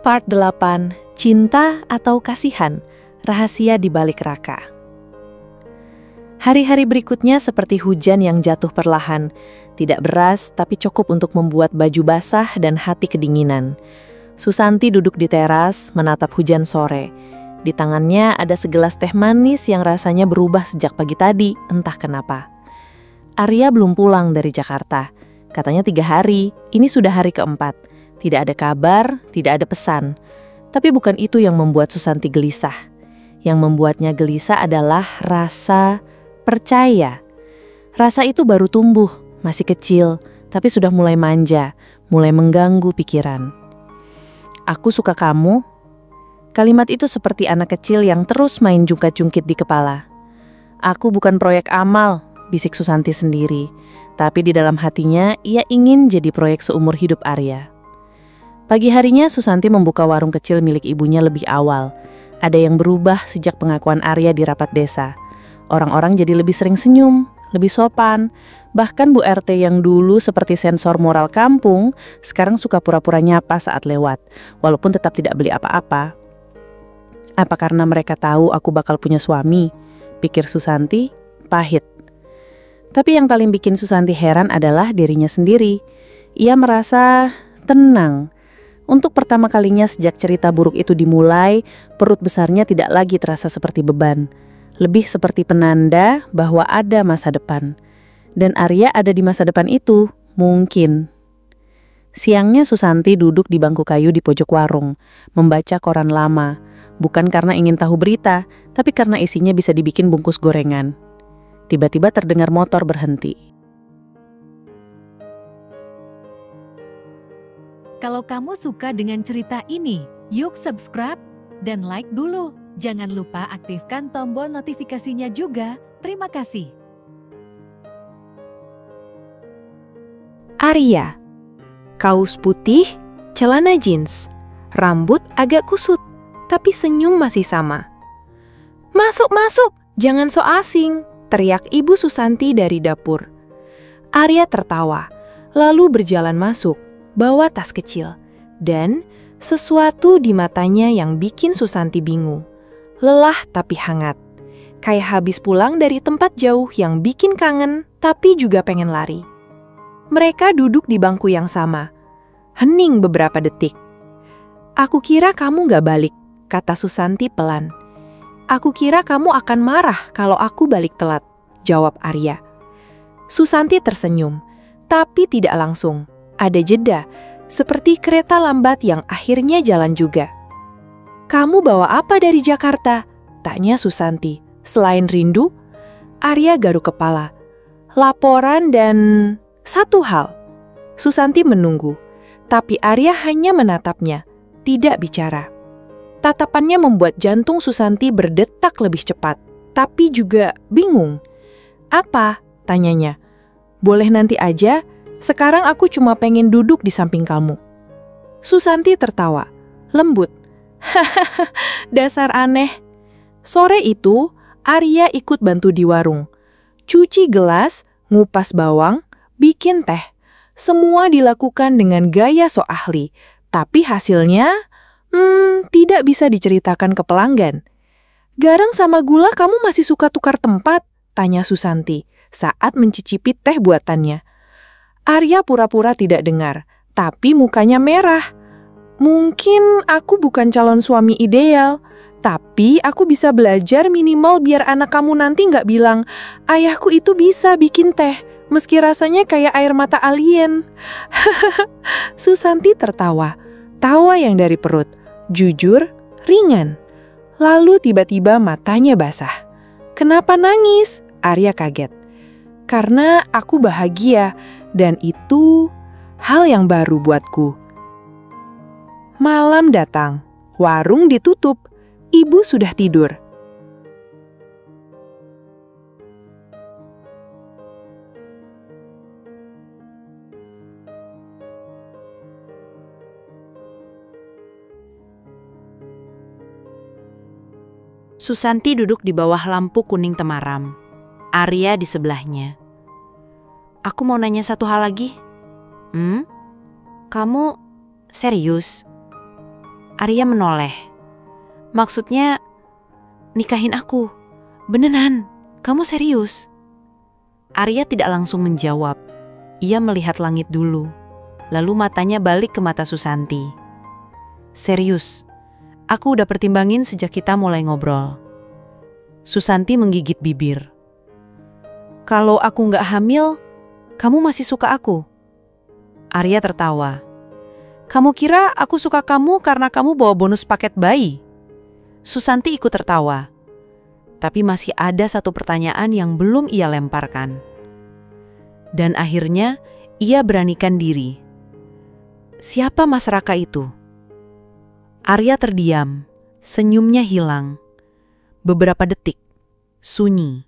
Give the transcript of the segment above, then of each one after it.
Part 8, Cinta atau Kasihan, Rahasia di Balik Raka. Hari-hari berikutnya seperti hujan yang jatuh perlahan, tidak beras tapi cukup untuk membuat baju basah dan hati kedinginan. Susanti duduk di teras menatap hujan sore. Di tangannya ada segelas teh manis yang rasanya berubah sejak pagi tadi, entah kenapa. Arya belum pulang dari Jakarta. Katanya 3 hari, ini sudah hari keempat. Tidak ada kabar, tidak ada pesan. Tapi bukan itu yang membuat Susanti gelisah. Yang membuatnya gelisah adalah rasa percaya. Rasa itu baru tumbuh, masih kecil, tapi sudah mulai manja, mulai mengganggu pikiran. Aku suka kamu. Kalimat itu seperti anak kecil yang terus main jungkat-jungkit di kepala. Aku bukan proyek amal, bisik Susanti sendiri. Tapi di dalam hatinya, ia ingin jadi proyek seumur hidup Arya. Pagi harinya Susanti membuka warung kecil milik ibunya lebih awal. Ada yang berubah sejak pengakuan Arya di rapat desa. Orang-orang jadi lebih sering senyum, lebih sopan. Bahkan Bu RT yang dulu seperti sensor moral kampung, sekarang suka pura-pura nyapa saat lewat, walaupun tetap tidak beli apa-apa. Apa karena mereka tahu aku bakal punya suami? Pikir Susanti, pahit. Tapi yang paling bikin Susanti heran adalah dirinya sendiri. Ia merasa tenang. Untuk pertama kalinya sejak cerita buruk itu dimulai, perut besarnya tidak lagi terasa seperti beban. Lebih seperti penanda bahwa ada masa depan. Dan Arya ada di masa depan itu, mungkin. Siangnya Susanti duduk di bangku kayu di pojok warung, membaca koran lama. Bukan karena ingin tahu berita, tapi karena isinya bisa dibikin bungkus gorengan. Tiba-tiba terdengar motor berhenti. Kalau kamu suka dengan cerita ini, yuk subscribe dan like dulu. Jangan lupa aktifkan tombol notifikasinya juga. Terima kasih. Arya. Kaos putih, celana jeans, rambut agak kusut, tapi senyum masih sama. "Masuk, masuk, jangan so asing," teriak Ibu Susanti dari dapur. Arya tertawa, lalu berjalan masuk, bawa tas kecil, dan sesuatu di matanya yang bikin Susanti bingung. Lelah tapi hangat, kayak habis pulang dari tempat jauh yang bikin kangen tapi juga pengen lari. Mereka duduk di bangku yang sama, hening beberapa detik. "Aku kira kamu gak balik," kata Susanti pelan. "Aku kira kamu akan marah kalau aku balik telat," jawab Arya. Susanti tersenyum, tapi tidak langsung. Ada jeda, seperti kereta lambat yang akhirnya jalan juga. "Kamu bawa apa dari Jakarta?" tanya Susanti. "Selain rindu?" Arya garuk kepala. "Laporan dan satu hal." Susanti menunggu, tapi Arya hanya menatapnya, tidak bicara. Tatapannya membuat jantung Susanti berdetak lebih cepat, tapi juga bingung. "Apa?" tanyanya. "Boleh nanti aja. Sekarang aku cuma pengen duduk di samping kamu." Susanti tertawa, lembut. "Hahaha, dasar aneh." Sore itu, Arya ikut bantu di warung. Cuci gelas, ngupas bawang, bikin teh. Semua dilakukan dengan gaya sok ahli. Tapi hasilnya, tidak bisa diceritakan ke pelanggan. "Garam sama gula kamu masih suka tukar tempat?" tanya Susanti saat mencicipi teh buatannya. Arya pura-pura tidak dengar, tapi mukanya merah. "Mungkin aku bukan calon suami ideal, tapi aku bisa belajar minimal biar anak kamu nanti nggak bilang, 'Ayahku itu bisa bikin teh, meski rasanya kayak air mata alien.'" Susanti tertawa, tawa yang dari perut, jujur, ringan. Lalu tiba-tiba matanya basah. "Kenapa nangis?" Arya kaget. "Karena aku bahagia. Dan itu hal yang baru buatku." Malam datang, warung ditutup, ibu sudah tidur. Susanti duduk di bawah lampu kuning temaram. Arya di sebelahnya. "Aku mau nanya satu hal lagi." Kamu serius?" Arya menoleh. Maksudnya, nikahin aku. Beneran, kamu serius? Arya tidak langsung menjawab. Ia melihat langit dulu. Lalu matanya balik ke mata Susanti. Serius, aku udah pertimbangin sejak kita mulai ngobrol. Susanti menggigit bibir. Kalau aku nggak hamil, kamu masih suka aku? Arya tertawa. Kamu kira aku suka kamu karena kamu bawa bonus paket bayi? Susanti ikut tertawa. Tapi masih ada satu pertanyaan yang belum ia lemparkan. Dan akhirnya ia beranikan diri. Siapa Mas Raka itu? Arya terdiam, senyumnya hilang. Beberapa detik, sunyi.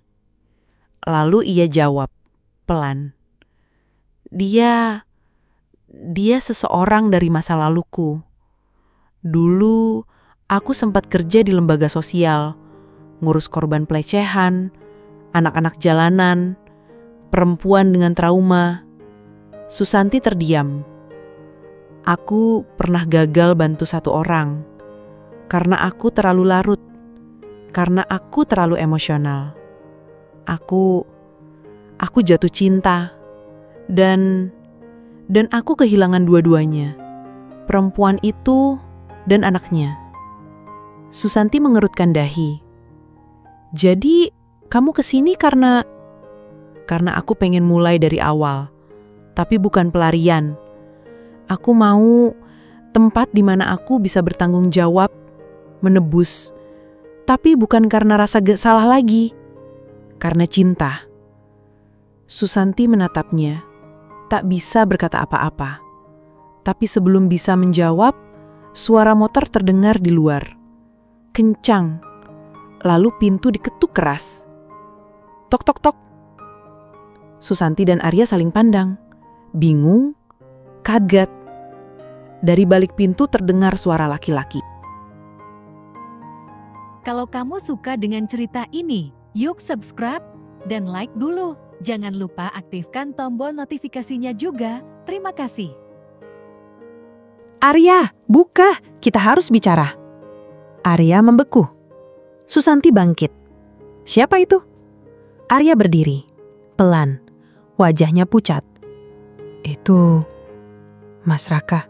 Lalu ia jawab, pelan. Dia seseorang dari masa laluku. Dulu, aku sempat kerja di lembaga sosial, ngurus korban pelecehan, anak-anak jalanan, perempuan dengan trauma. Susanti terdiam. Aku pernah gagal bantu satu orang, karena aku terlalu larut, karena aku terlalu emosional. Aku jatuh cinta, dan aku kehilangan dua-duanya, perempuan itu dan anaknya. Susanti mengerutkan dahi. Jadi, kamu kesini karena aku pengen mulai dari awal, tapi bukan pelarian. Aku mau tempat di mana aku bisa bertanggung jawab, menebus, tapi bukan karena rasa gak salah lagi, karena cinta. Susanti menatapnya, tak bisa berkata apa-apa. Tapi sebelum bisa menjawab, suara motor terdengar di luar. Kencang. Lalu pintu diketuk keras. Tok tok tok. Susanti dan Arya saling pandang. Bingung, kaget. Dari balik pintu terdengar suara laki-laki. Kalau kamu suka dengan cerita ini, yuk subscribe dan like dulu. Jangan lupa aktifkan tombol notifikasinya juga. Terima kasih. Arya, buka, kita harus bicara. Arya membeku. Susanti bangkit. Siapa itu? Arya berdiri, pelan, wajahnya pucat. Itu Mas Raka.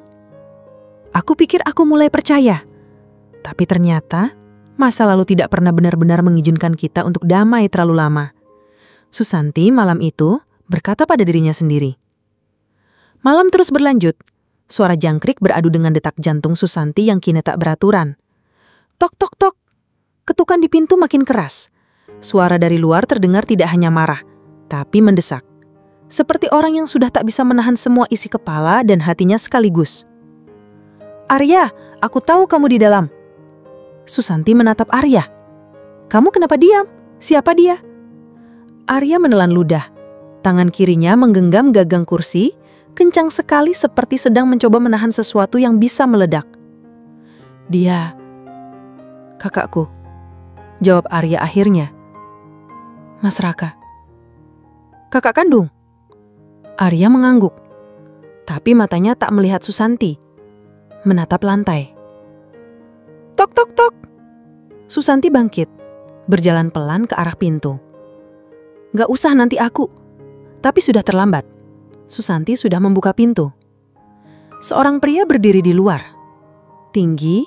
Aku pikir aku mulai percaya. Tapi ternyata masa lalu tidak pernah benar-benar mengizinkan kita untuk damai terlalu lama. Susanti malam itu berkata pada dirinya sendiri. Malam terus berlanjut. Suara jangkrik beradu dengan detak jantung Susanti yang kini tak beraturan. Tok tok tok. Ketukan di pintu makin keras. Suara dari luar terdengar tidak hanya marah, tapi mendesak. Seperti orang yang sudah tak bisa menahan semua isi kepala dan hatinya sekaligus. Arya, aku tahu kamu di dalam. Susanti menatap Arya. Kamu kenapa diam? Siapa dia? Arya menelan ludah. Tangan kirinya menggenggam gagang kursi, kencang sekali seperti sedang mencoba menahan sesuatu yang bisa meledak. Dia, kakakku. Jawab Arya akhirnya. Mas Raka. Kakak kandung? Arya mengangguk. Tapi matanya tak melihat Susanti. Menatap lantai. Tok tok tok. Susanti bangkit. Berjalan pelan ke arah pintu. Gak usah nanti aku. Tapi sudah terlambat. Susanti sudah membuka pintu. Seorang pria berdiri di luar. Tinggi,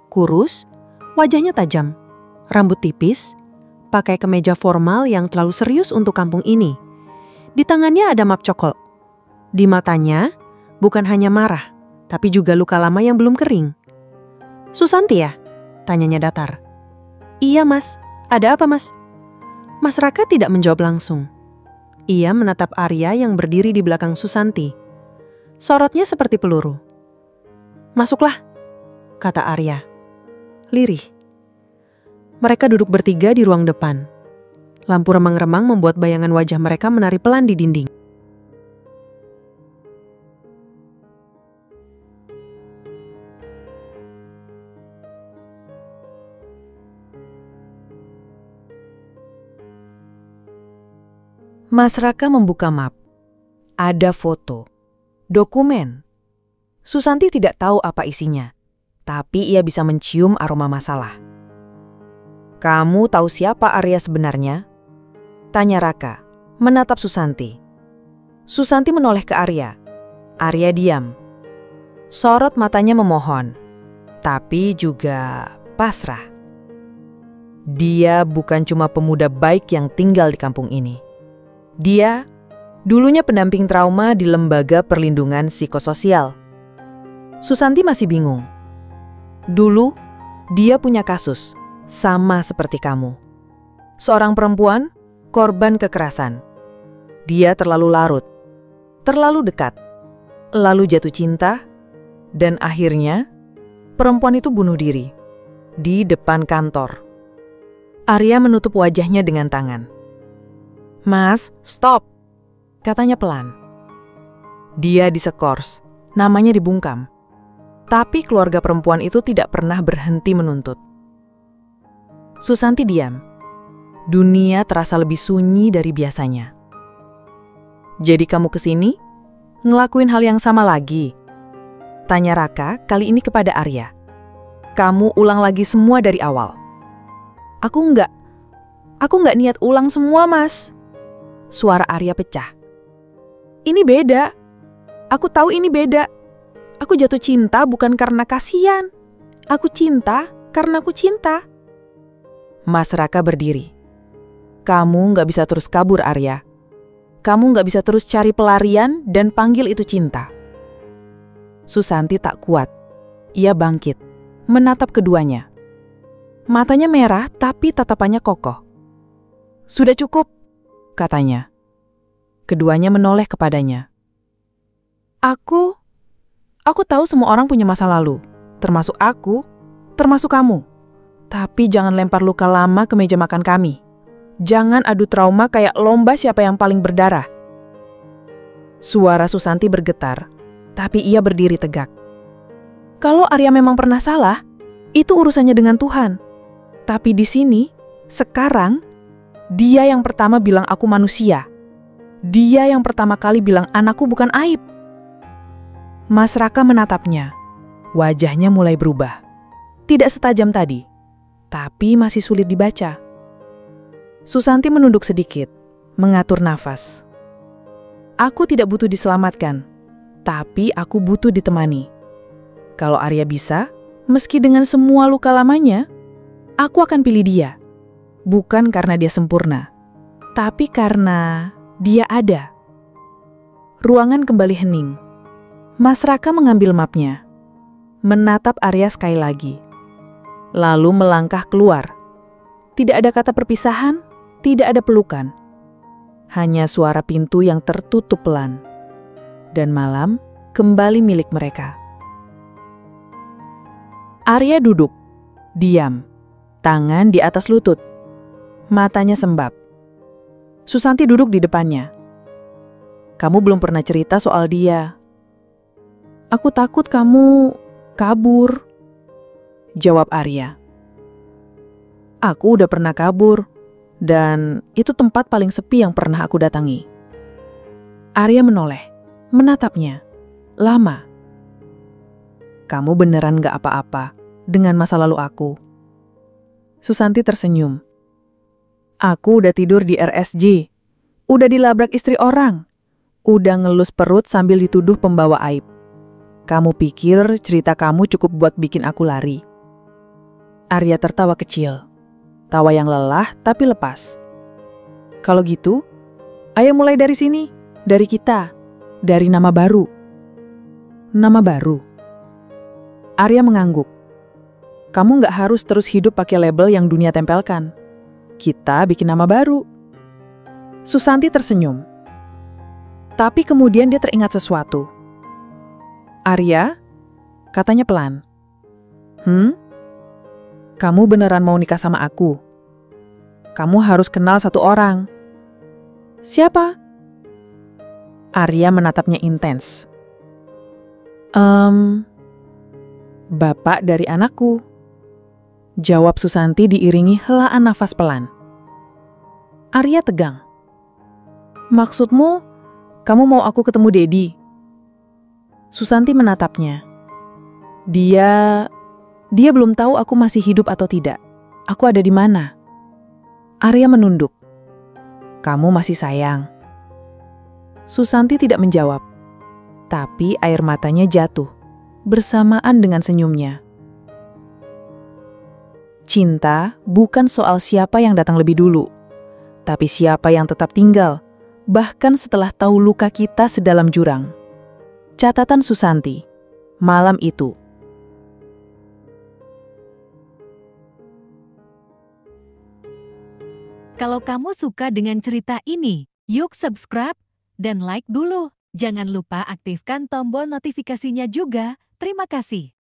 kurus, wajahnya tajam. Rambut tipis, pakai kemeja formal yang terlalu serius untuk kampung ini. Di tangannya ada map cokol. Di matanya, bukan hanya marah, tapi juga luka lama yang belum kering. Susanti ya? Tanyanya datar. Iya mas, ada apa mas? Mas Raka tidak menjawab langsung. Ia menatap Arya yang berdiri di belakang Susanti. Sorotnya seperti peluru. Masuklah, kata Arya. Lirih. Mereka duduk bertiga di ruang depan. Lampu remang-remang membuat bayangan wajah mereka menari pelan di dinding. Mas Raka membuka map. Ada foto, dokumen. Susanti tidak tahu apa isinya, tapi ia bisa mencium aroma masalah. "Kamu tahu siapa Arya sebenarnya?" tanya Raka, menatap Susanti. Susanti menoleh ke Arya. Arya diam. Sorot matanya memohon, tapi juga pasrah. Dia bukan cuma pemuda baik yang tinggal di kampung ini. Dia dulunya pendamping trauma di Lembaga Perlindungan Psikososial. Susanti masih bingung. Dulu, dia punya kasus, sama seperti kamu. Seorang perempuan, korban kekerasan. Dia terlalu larut, terlalu dekat, lalu jatuh cinta, dan akhirnya perempuan itu bunuh diri di depan kantor. Arya menutup wajahnya dengan tangan. "Mas, stop," katanya pelan. Dia disekors, namanya dibungkam. Tapi keluarga perempuan itu tidak pernah berhenti menuntut. Susanti diam. Dunia terasa lebih sunyi dari biasanya. "Jadi kamu kesini? Ngelakuin hal yang sama lagi?" tanya Raka kali ini kepada Arya. "Kamu ulang lagi semua dari awal." Aku nggak niat ulang semua, Mas." Suara Arya pecah. "Ini beda. Aku tahu ini beda. Aku jatuh cinta bukan karena kasihan. Aku cinta karena aku cinta." Mas Raka berdiri. "Kamu nggak bisa terus kabur, Arya. Kamu nggak bisa terus cari pelarian dan panggil itu cinta." Susanti tak kuat. Ia bangkit, menatap keduanya. Matanya merah tapi tatapannya kokoh. "Sudah cukup," katanya. Keduanya menoleh kepadanya. Aku tahu semua orang punya masa lalu, termasuk aku, termasuk kamu. Tapi jangan lempar luka lama ke meja makan kami. Jangan adu trauma kayak lomba siapa yang paling berdarah." Suara Susanti bergetar, tapi ia berdiri tegak. Kalau Arya memang pernah salah, itu urusannya dengan Tuhan. Tapi di sini, sekarang, dia yang pertama bilang aku manusia. Dia yang pertama kali bilang anakku bukan aib. Mas Raka menatapnya. Wajahnya mulai berubah. Tidak setajam tadi, tapi masih sulit dibaca. Susanti menunduk sedikit, mengatur nafas. "Aku tidak butuh diselamatkan, tapi aku butuh ditemani. Kalau Arya bisa, meski dengan semua luka lamanya, aku akan pilih dia. Bukan karena dia sempurna, tapi karena dia ada." Ruangan kembali hening. Mas Raka mengambil mapnya, menatap Arya sekali lagi, lalu melangkah keluar. Tidak ada kata perpisahan, tidak ada pelukan. Hanya suara pintu yang tertutup pelan. Dan malam kembali milik mereka. Arya duduk, diam, tangan di atas lutut. Matanya sembab. Susanti duduk di depannya. "Kamu belum pernah cerita soal dia." "Aku takut kamu kabur," jawab Arya. "Aku udah pernah kabur, dan itu tempat paling sepi yang pernah aku datangi." Arya menoleh, menatapnya, lama. "Kamu beneran gak apa-apa dengan masa lalu aku?" Susanti tersenyum. "Aku udah tidur di RSJ, udah dilabrak istri orang, udah ngelus perut sambil dituduh pembawa aib. Kamu pikir cerita kamu cukup buat bikin aku lari?" Arya tertawa kecil, tawa yang lelah tapi lepas. "Kalau gitu, ayo mulai dari sini, dari kita, dari nama baru." "Nama baru?" Arya mengangguk. "Kamu nggak harus terus hidup pakai label yang dunia tempelkan. Kita bikin nama baru." Susanti tersenyum. Tapi kemudian dia teringat sesuatu. "Arya," katanya pelan. Kamu beneran mau nikah sama aku? Kamu harus kenal satu orang." "Siapa?" Arya menatapnya intens. Bapak dari anakku," jawab Susanti diiringi helaan nafas pelan. Arya tegang. "Maksudmu, kamu mau aku ketemu Dedi?" Susanti menatapnya. Dia Dia belum tahu aku masih hidup atau tidak. Aku ada di mana? Arya menunduk. Kamu masih sayang. Susanti tidak menjawab. Tapi air matanya jatuh, bersamaan dengan senyumnya. Cinta bukan soal siapa yang datang lebih dulu, tapi siapa yang tetap tinggal, bahkan setelah tahu luka kita sedalam jurang. Catatan Susanti, malam itu. Kalau kamu suka dengan cerita ini, yuk subscribe dan like dulu. Jangan lupa aktifkan tombol notifikasinya juga. Terima kasih.